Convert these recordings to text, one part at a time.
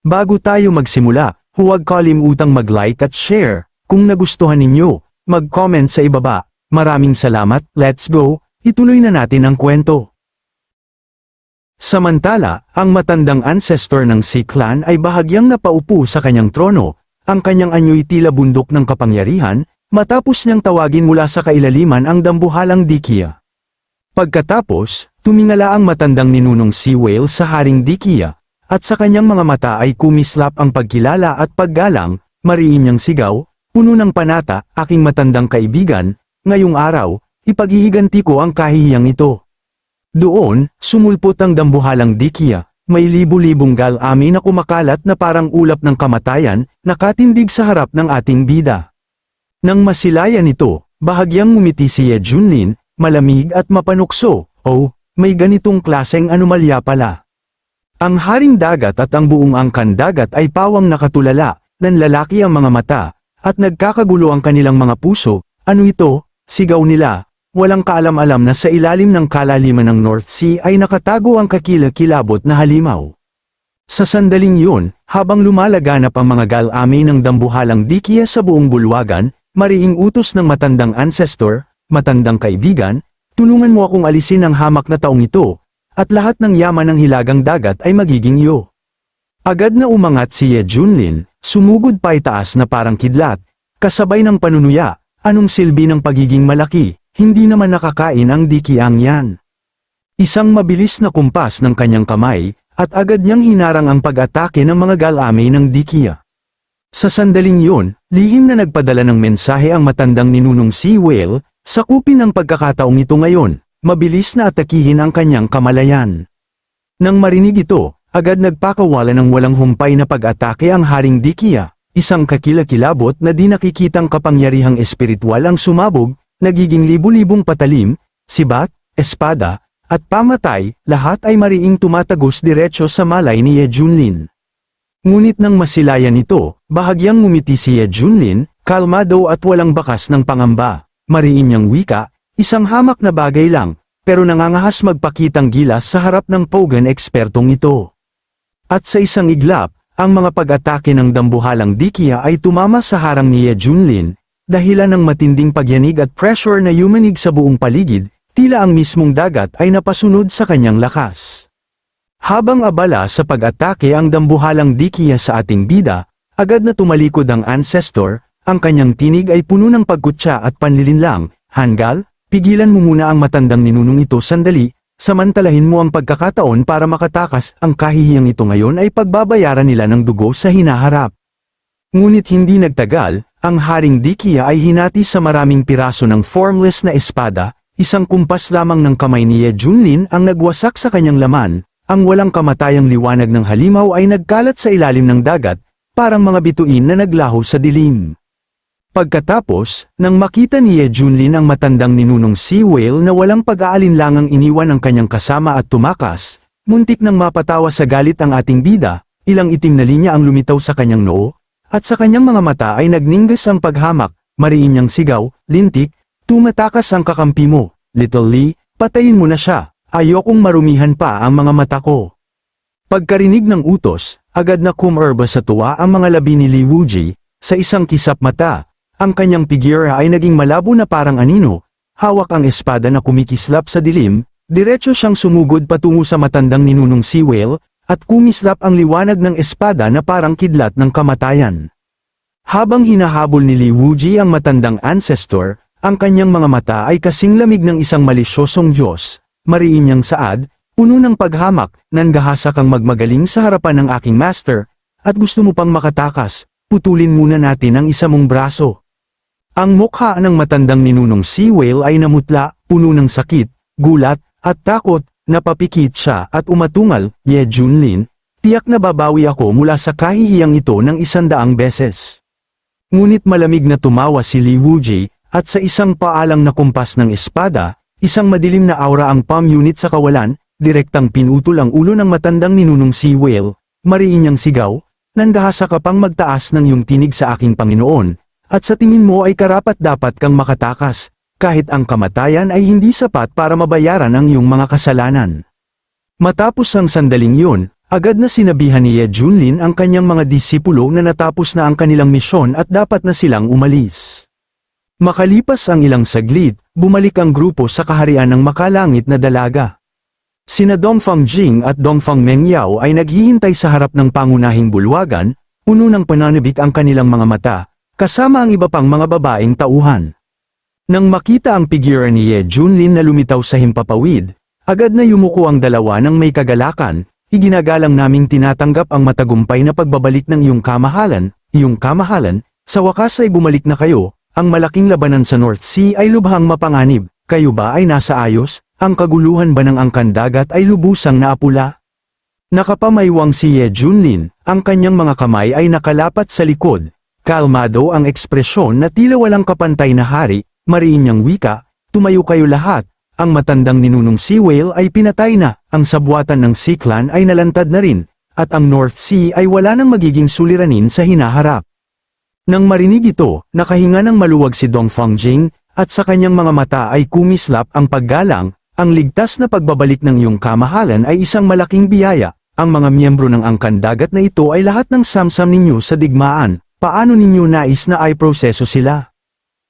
Bago tayo magsimula, huwag kalimutang mag-like at share. Kung nagustuhan ninyo, mag-comment sa ibaba. Maraming salamat, let's go, ituloy na natin ang kwento. Samantala, ang matandang ancestor ng Sea Clan ay bahagyang napaupo sa kanyang trono, ang kanyang anyo'y tila bundok ng kapangyarihan, matapos niyang tawagin mula sa kailaliman ang dambuhalang Dikiya. Pagkatapos, tumingala ang matandang ninunong Sea Whale sa Haring Dikiya, at sa kanyang mga mata ay kumislap ang pagkilala at paggalang, mariin niyang sigaw, puno ng panata, aking matandang kaibigan, ngayong araw, ipaghihiganti ko ang kahihiyang ito. Doon, sumulpot ang dambuhalang Dikiya, may libu-libong gal-ami na kumakalat na parang ulap ng kamatayan, nakatindig sa harap ng ating bida. Nang masilayan ito, bahagyang ngumiti si Ye Junlin, malamig at mapanukso, oh, may ganitong klaseng anomalya pala. Ang haring dagat at ang buong angkan dagat ay pawang nakatulala, nanlalaki ang mga mata, at nagkakagulo ang kanilang mga puso. Ano ito? Sigaw nila. Walang kaalam-alam na sa ilalim ng kalaliman ng North Sea ay nakatago ang kakilakilabot na halimaw. Sa sandaling yun, habang lumalaganap ang mga gal-ami ng dambuhalang Dikiya sa buong bulwagan, mariing utos ng matandang ancestor, matandang kaibigan, tulungan mo akong alisin ang hamak na taong ito, at lahat ng yaman ng hilagang dagat ay magiging iyo. Agad na umangat si Ye Junlin, sumugod pa itaas na parang kidlat, kasabay ng panunuya, anong silbi ng pagiging malaki, hindi naman nakakain ang Dikiyang yan. Isang mabilis na kumpas ng kanyang kamay, at agad niyang hinarang ang pag-atake ng mga gal-ami ng Dikiya. Sa sandaling yun, lihim na nagpadala ng mensahe ang matandang ninunong Sea Whale, sakupin ang pagkakataong ito ngayon. Mabilis na atakihin ang kanyang kamalayan. Nang marinig ito, agad nagpakawala ng walang humpay na pag-atake ang Haring Dikiya, isang kakilakilabot na di nakikitang kapangyarihang espiritual ang sumabog, nagiging libu-libong patalim, sibat, espada, at pamatay, lahat ay mariing tumatagos diretso sa malay ni Ye Junlin. Ngunit nang masilayan ito, bahagyang ngumiti si Ye Junlin, kalmado at walang bakas ng pangamba, mariin niyang wika, isang hamak na bagay lang, pero nangangahas magpakitang gilas sa harap ng pogan ekspertong ito. At sa isang iglap, ang mga pag-atake ng dambuhalang Dikiya ay tumama sa harang ni Ye Junlin, dahilan ng matinding pagyanig at pressure na yumanig sa buong paligid, tila ang mismong dagat ay napasunod sa kanyang lakas. Habang abala sa pag-atake ang dambuhalang Dikiya sa ating bida, agad na tumalikod ang ancestor, ang kanyang tinig ay puno ng pagkutsa at panlilinlang, Hangal, pigilan mo muna ang matandang ninunong ito sandali, samantalahin mo ang pagkakataon para makatakas, ang kahihiyang ito ngayon ay pagbabayaran nila ng dugo sa hinaharap. Ngunit hindi nagtagal, ang Haring Dikiya ay hinati sa maraming piraso ng formless na espada, isang kumpas lamang ng kamay ni Ye Junlin ang nagwasak sa kanyang laman, ang walang kamatayang liwanag ng halimaw ay nagkalat sa ilalim ng dagat, parang mga bituin na naglaho sa dilim. Pagkatapos, nang makita ni Ye Junlin ang matandang ninunong Sea Whale na walang pag-aalinlangang iniwan ang kanyang kasama at tumakas, muntik nang mapatawa sa galit ang ating bida, ilang itim na linya ang lumitaw sa kanyang noo, at sa kanyang mga mata ay nagninggas ang paghamak, mariin niyang sigaw, lintik, tumatakas ang kakampi mo, Little Lee, patayin mo na siya, ayokong marumihan pa ang mga mata ko. Pagkarinig ng utos, agad na kumerba sa tuwa ang mga labi ni Li Wuji, sa isang kisap mata. Ang kanyang figura ay naging malabo na parang anino, hawak ang espada na kumikislap sa dilim, diretso siyang sumugod patungo sa matandang ninunong Sea Whale, at kumislap ang liwanag ng espada na parang kidlat ng kamatayan. Habang hinahabol ni Li Wuji ang matandang ancestor, ang kanyang mga mata ay kasing lamig ng isang malisyosong Diyos, mariin niyang saad, puno ng paghamak, nangahasa kang magmagaling sa harapan ng aking master, at gusto mo pang makatakas, putulin muna natin ang isa mong braso. Ang mukha ng matandang ninunong Sea Whale ay namutla, puno ng sakit, gulat, at takot, napapikit siya at umatungal, Ye Junlin, tiyak na babawi ako mula sa kahihiyang ito ng 100 beses. Ngunit malamig na tumawa si Li Wuji, at sa isang paalang na kumpas ng espada, isang madilim na aura ang palm unit sa kawalan, direktang pinutol ang ulo ng matandang ninunong Sea Whale, mariin niyang sigaw, nandahasa ka pang magtaas ng iyong tinig sa aking Panginoon. At sa tingin mo ay karapat-dapat kang makatakas, kahit ang kamatayan ay hindi sapat para mabayaran ang iyong mga kasalanan. Matapos ang sandaling yun, agad na sinabihan ni Ye Junlin ang kanyang mga disipulo na natapos na ang kanilang misyon at dapat na silang umalis. Makalipas ang ilang saglit, bumalik ang grupo sa kaharian ng makalangit na dalaga. Sina Dongfang Jing at Dongfang Mengyao ay naghihintay sa harap ng pangunahing bulwagan, puno ng pananabik ang kanilang mga mata, kasama ang iba pang mga babaeng tauhan. Nang makita ang figura ni Ye Junlin na lumitaw sa himpapawid, agad na yumuko ang dalawa ng may kagalakan. Iginagalang naming tinatanggap ang matagumpay na pagbabalik ng iyong kamahalan, sa wakas ay bumalik na kayo, ang malaking labanan sa North Sea ay lubhang mapanganib, kayo ba ay nasa ayos, ang kaguluhan ba ng angkan dagat ay lubusang naapula? Nakapamaywang si Ye Junlin, ang kanyang mga kamay ay nakalapat sa likod, kalmado ang ekspresyon na tila walang kapantay na hari, mariin niyang wika, tumayo kayo lahat, ang matandang ninunong Sea Whale ay pinatay na, ang sabwatan ng Sea Clan ay nalantad na rin, at ang North Sea ay wala nang magiging suliranin sa hinaharap. Nang marinig ito, nakahinga ng maluwag si Dongfang Jing, at sa kanyang mga mata ay kumislap ang paggalang, ang ligtas na pagbabalik ng iyong kamahalan ay isang malaking biyaya, ang mga miyembro ng angkan dagat na ito ay lahat ng samsam ninyo sa digmaan, paano ninyo nais na ay proseso sila?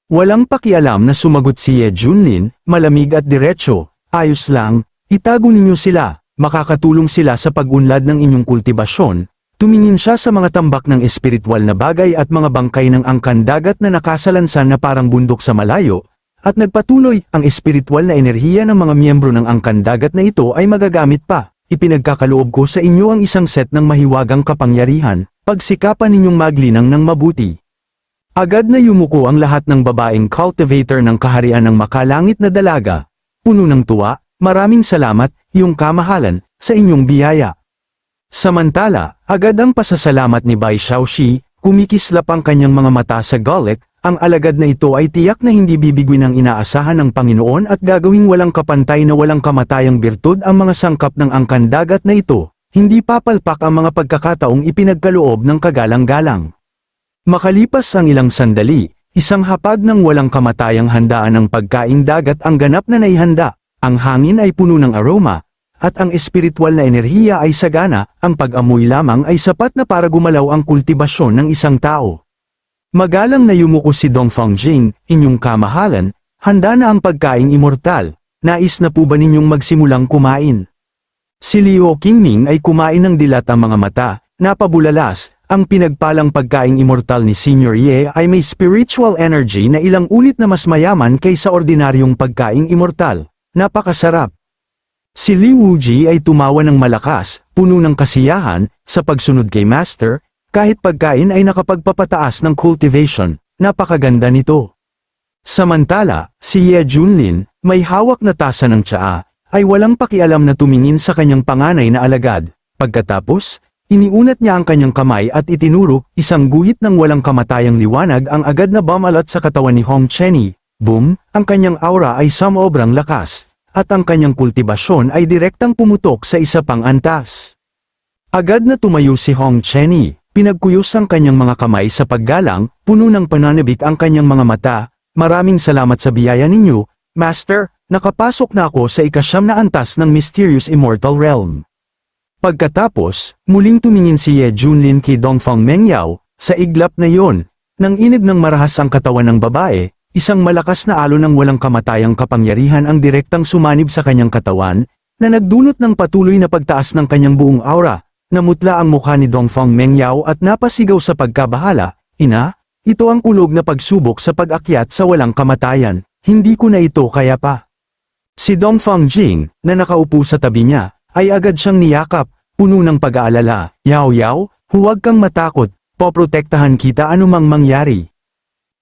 Walang pakialam na sumagot si Ye Junlin, malamig at diretso, ayos lang, itago ninyo sila, makakatulong sila sa pag-unlad ng inyong kultibasyon. Tumingin siya sa mga tambak ng espiritual na bagay at mga bangkay ng angkan dagat na nakasalansan na parang bundok sa malayo, at nagpatuloy, ang espiritual na enerhiya ng mga miyembro ng angkan dagat na ito ay magagamit pa. Ipinagkakaloob ko sa inyo ang isang set ng mahiwagang kapangyarihan, pagsikapan ninyong maglinang ng mabuti. Agad na yumuko ang lahat ng babaeng cultivator ng kaharian ng makalangit na dalaga. Puno ng tuwa, maraming salamat, iyong kamahalan, sa inyong biyaya. Samantala, agad ang pasasalamat ni Bai Xiaoxi, kumikislap ang kanyang mga mata sa Golek, ang alagad na ito ay tiyak na hindi bibigwin ang inaasahan ng Panginoon at gagawing walang kapantay na walang kamatayang birtud ang mga sangkap ng angkan dagat na ito, hindi papalpak ang mga pagkakataong ipinagkaloob ng kagalang-galang. Makalipas ang ilang sandali, isang hapag ng walang kamatayang handaan ng pagkaing dagat ang ganap na naihanda, ang hangin ay puno ng aroma, at ang espiritual na enerhiya ay sagana, ang pag-amoy lamang ay sapat na para gumalaw ang kultibasyon ng isang tao. Magalang na yumuko si Dongfang Jing, inyong kamahalan, handa na ang pagkaing immortal, nais na po ba ninyong magsimulang kumain? Si Liu Qingming ay kumain ng dilat ang mga mata, napabulalas. Ang pinagpalang pagkaing immortal ni Senior Ye ay may spiritual energy na ilang ulit na mas mayaman kaysa ordinaryong pagkaing immortal. Napakasarap. Si Li Wuji ay tumawa ng malakas, puno ng kasiyahan, sa pagsunod kay Master, kahit pagkain ay nakapagpapataas ng cultivation, napakaganda nito. Samantala, si Ye Junlin, may hawak na tasa ng tsaa, ay walang pakialam na tumingin sa kanyang panganay na alagad. Pagkatapos, iniunat niya ang kanyang kamay at itinuro, isang guhit ng walang kamatayang liwanag ang agad na bumalat sa katawan ni Hong Chenny. Boom, ang kanyang aura ay sobrang lakas, at ang kanyang kultibasyon ay direktang pumutok sa isa pang antas. Agad na tumayo si Hong Chenny, pinagkuyos ang kanyang mga kamay sa paggalang, puno ng pananabik ang kanyang mga mata, maraming salamat sa biyaya ninyo, Master, nakapasok na ako sa ikasyam na antas ng Mysterious Immortal Realm. Pagkatapos, muling tumingin si Ye Junlin kay Dongfang Mengyao, sa iglap na yon, nang inig ng marahas ang katawan ng babae, isang malakas na alon ng walang kamatayang kapangyarihan ang direktang sumanib sa kanyang katawan, na nagdulot ng patuloy na pagtaas ng kanyang buong aura, namutla ang mukha ni Dongfang Mengyao at napasigaw sa pagkabahala, ina, ito ang kulog na pagsubok sa pag-akyat sa walang kamatayan, hindi ko na ito kaya pa. Si Dongfang Jing, na nakaupo sa tabi niya, ay agad siyang niyakap, puno ng pag-aalala, Yao Yao, huwag kang matakot, poprotektahan kita anumang mangyari.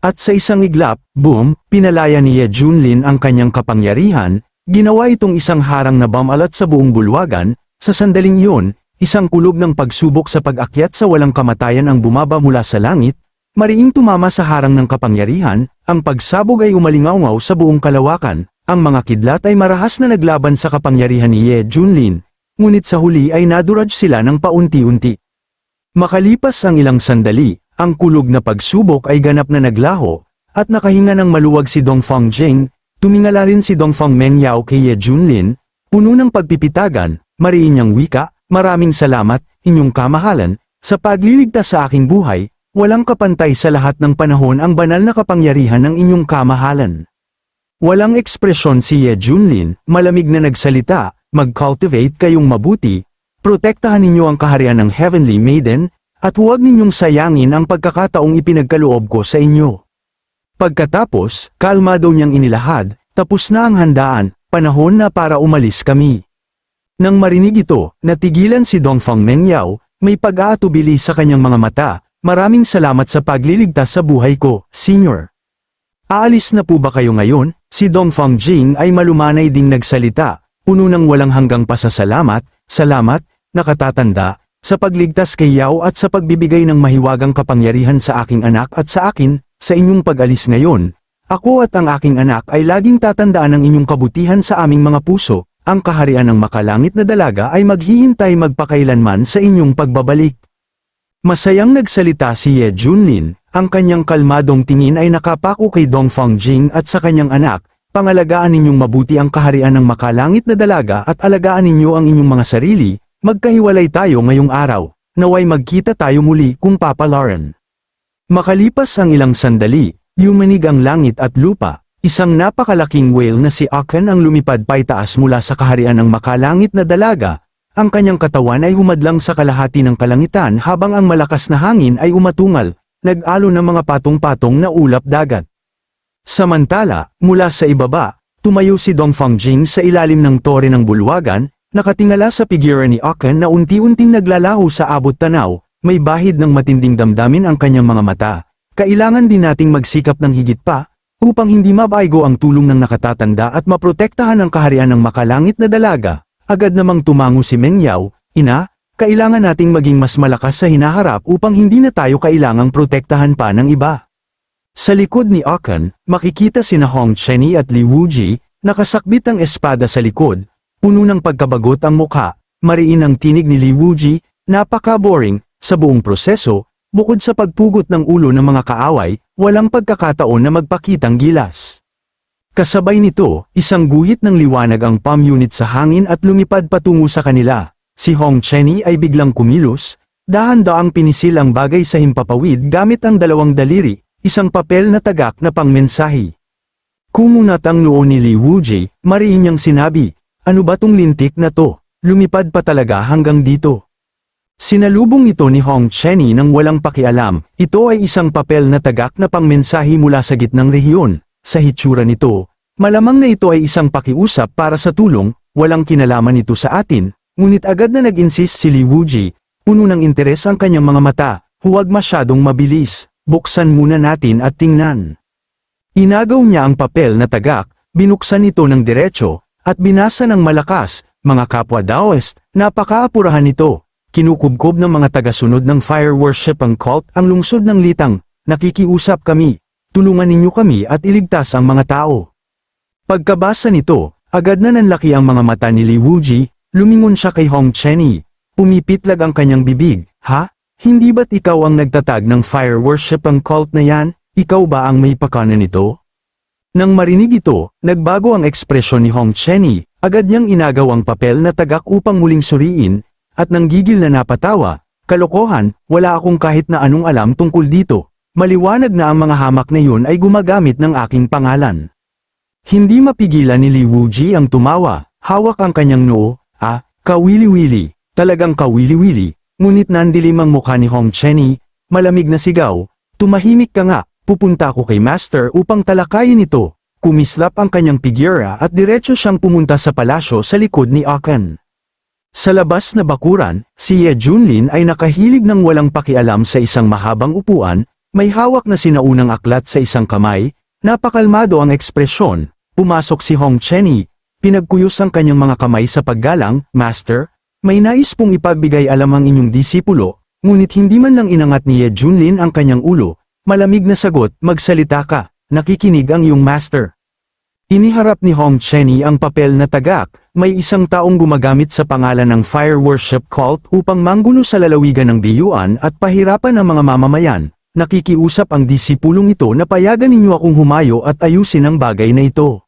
At sa isang iglap, boom, pinalaya ni Ye Junlin ang kanyang kapangyarihan, ginawa itong isang harang na bumalat sa buong bulwagan, sa sandaling iyon, isang kulog ng pagsubok sa pag-akyat sa walang kamatayan ang bumaba mula sa langit, mariing tumama sa harang ng kapangyarihan, ang pagsabog ay umalingaw sa buong kalawakan. Ang mga kidlat ay marahas na naglaban sa kapangyarihan ni Ye Junlin, ngunit sa huli ay naduraj sila ng paunti-unti. Makalipas ang ilang sandali, ang kulog na pagsubok ay ganap na naglaho, at nakahinga ng maluwag si Dongfang Jing, tumingala rin si Dongfang Mengyao kay Ye Junlin, puno ng pagpipitagan, mariin niyang wika, Maraming salamat, inyong kamahalan, sa pagliligtas sa aking buhay, walang kapantay sa lahat ng panahon ang banal na kapangyarihan ng inyong kamahalan. Walang ekspresyon si Ye Junlin, malamig na nagsalita, mag-cultivate kayong mabuti, protektahan ninyo ang kaharian ng Heavenly Maiden, at huwag ninyong sayangin ang pagkakataong ipinagkaloob ko sa inyo. Pagkatapos, kalmado niyang inilahad, tapos na ang handaan, panahon na para umalis kami. Nang marinig ito, natigilan si Dongfang Mengyao, may pag-aatubili sa kanyang mga mata, maraming salamat sa pagliligtas sa buhay ko, Senior. Aalis na po ba kayo ngayon? Si Dongfang Jing ay malumanay ding nagsalita, puno ng walang hanggang pasasalamat, salamat, nakatatanda, sa pagligtas kay Yao at sa pagbibigay ng mahiwagang kapangyarihan sa aking anak at sa akin, sa inyong pag-alis ngayon. Ako at ang aking anak ay laging tatandaan ang inyong kabutihan sa aming mga puso, ang kaharian ng makalangit na dalaga ay maghihintay magpakailanman sa inyong pagbabalik. Masayang nagsalita si Ye Junlin, ang kanyang kalmadong tingin ay nakapako kay Dongfang Jing at sa kanyang anak, pangalagaan ninyong mabuti ang kaharian ng makalangit na dalaga at alagaan ninyo ang inyong mga sarili, magkahiwalay tayo ngayong araw, naway magkita tayo muli kung Papa Lauren. Makalipas ang ilang sandali, yumanig ang langit at lupa, isang napakalaking whale na si Akan ang lumipad paitaas mula sa kaharian ng makalangit na dalaga, ang kanyang katawan ay humadlang sa kalahati ng kalangitan habang ang malakas na hangin ay umatungal, nag-alo ng mga patong-patong na ulap dagat. Samantala, mula sa ibaba, tumayo si Dongfang Jing sa ilalim ng tore ng bulwagan, nakatingala sa figura ni Akan na unti-unting naglalaho sa abot tanaw, may bahid ng matinding damdamin ang kanyang mga mata. Kailangan din nating magsikap ng higit pa, upang hindi mabaigo ang tulong ng nakatatanda at maprotektahan ang kaharian ng makalangit na dalaga. Agad namang tumango si Mengyao, Ina, kailangan nating maging mas malakas sa hinaharap upang hindi na tayo kailangang protektahan pa ng iba. Sa likod ni Akan, makikita sina Hong Chenny at Li Wuji, nakasakbit ang espada sa likod, puno ng pagkabagot ang mukha, mariin ang tinig ni Li Wuji, napaka-boring, sa buong proseso, bukod sa pagpugot ng ulo ng mga kaaway, walang pagkakataon na magpakitang gilas. Kasabay nito, isang guhit ng liwanag ang palm unit sa hangin at lumipad patungo sa kanila. Si Hong Chenny ay biglang kumilos, dahan-daang pinisil ang bagay sa himpapawid gamit ang dalawang daliri, isang papel na tagak na pangmensahe. Kumunat ang noo ni Li Wuji, mariin niyang sinabi, ano ba tong lintik na to? Lumipad pa talaga hanggang dito. Sinalubong ito ni Hong Chenny nang walang pakialam, ito ay isang papel na tagak na pangmensahe mula sa gitnang rehiyon. Sa hitsura nito, malamang na ito ay isang pakiusap para sa tulong, walang kinalaman ito sa atin, ngunit agad na nag-insist si Li Wuji, puno ng interes ang kanyang mga mata, huwag masyadong mabilis, buksan muna natin at tingnan. Inagaw niya ang papel na tagak, binuksan ito ng diretso, at binasa ng malakas, mga kapwa Daoist, napakaapurahan nito. Kinukubkob ng mga tagasunod ng fire worship ang cult ang lungsod ng Litang, nakikiusap kami, tulungan ninyo kami at iligtas ang mga tao. Pagkabasa nito, agad na nanlaki ang mga mata ni Li Wuji, lumingon siya kay Hong Chenny, pumipitlag ang kanyang bibig, ha? Hindi ba't ikaw ang nagtatag ng fire worship ang cult na yan? Ikaw ba ang may pakana nito? Nang marinig ito, nagbago ang ekspresyon ni Hong Chenny, agad niyang inagaw ang papel na tagak upang muling suriin, at nang gigil na napatawa, kalokohan, wala akong kahit na anong alam tungkol dito, maliwanag na ang mga hamak na yun ay gumagamit ng aking pangalan. Hindi mapigilan ni Li Wuji ang tumawa, hawak ang kanyang noo, kawili-wili, talagang kawili-wili, ngunit nandilim ang mukha ni Hong Chenny, malamig na sigaw, tumahimik ka nga, pupunta ako kay Master upang talakayin ito, kumislap ang kanyang figura at diretso siyang pumunta sa palasyo sa likod ni Akan. Sa labas na bakuran, si Ye Junlin ay nakahilig ng walang pakialam sa isang mahabang upuan, may hawak na sinaunang aklat sa isang kamay, napakalmado ang ekspresyon, pumasok si Hong Chenny, pinagkuyos ang kanyang mga kamay sa paggalang, Master, may nais pong ipagbigay alam ang inyong disipulo, ngunit hindi man lang inangat ni Ye Junlin ang kanyang ulo, malamig na sagot, magsalita ka, nakikinig ang iyong Master. Iniharap ni Hong Chenny ang papel na tagak, may isang taong gumagamit sa pangalan ng fire worship cult upang manggulo sa lalawigan ng Biyuan at pahirapan ang mga mamamayan. Nakikiusap ang disipulong ito na payagan ninyo akong humayo at ayusin ang bagay na ito.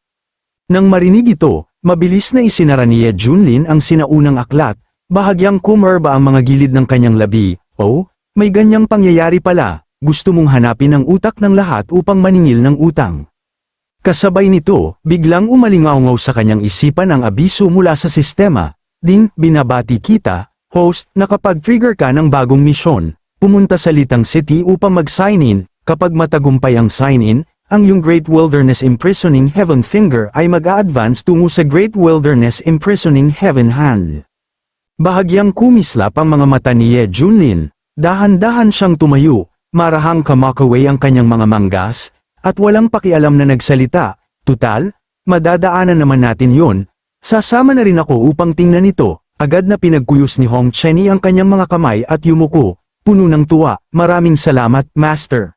Nang marinig ito, mabilis na isinara ni Ye Junlin ang sinaunang aklat, Bahagyang kumerba ang mga gilid ng kanyang labi. Oh, may ganyang pangyayari pala, gusto mong hanapin ang utak ng lahat upang maningil ng utang. Kasabay nito, biglang umalingaungaw sa kanyang isipan ang abiso mula sa sistema. Binabati kita, host, na kapag trigger ka ng bagong misyon, pumunta sa Litang City upang mag-sign in. Kapag matagumpay ang sign-in, ang iyong Great Wilderness Imprisoning Heaven Finger ay mag-a-advance tungo sa Great Wilderness Imprisoning Heaven Hand. Bahagyang kumislap ang mga mata ni Ye Junlin. Dahan-dahan siyang tumayo, marahang kamakaway ang kanyang mga manggas, at walang pakialam na nagsalita. Tutal, madadaanan naman natin yon. Sasama na rin ako upang tingnan ito. Agad na pinagkuyos ni Hong Chenny ang kanyang mga kamay at yumuko, puno ng tuwa. Maraming salamat, Master.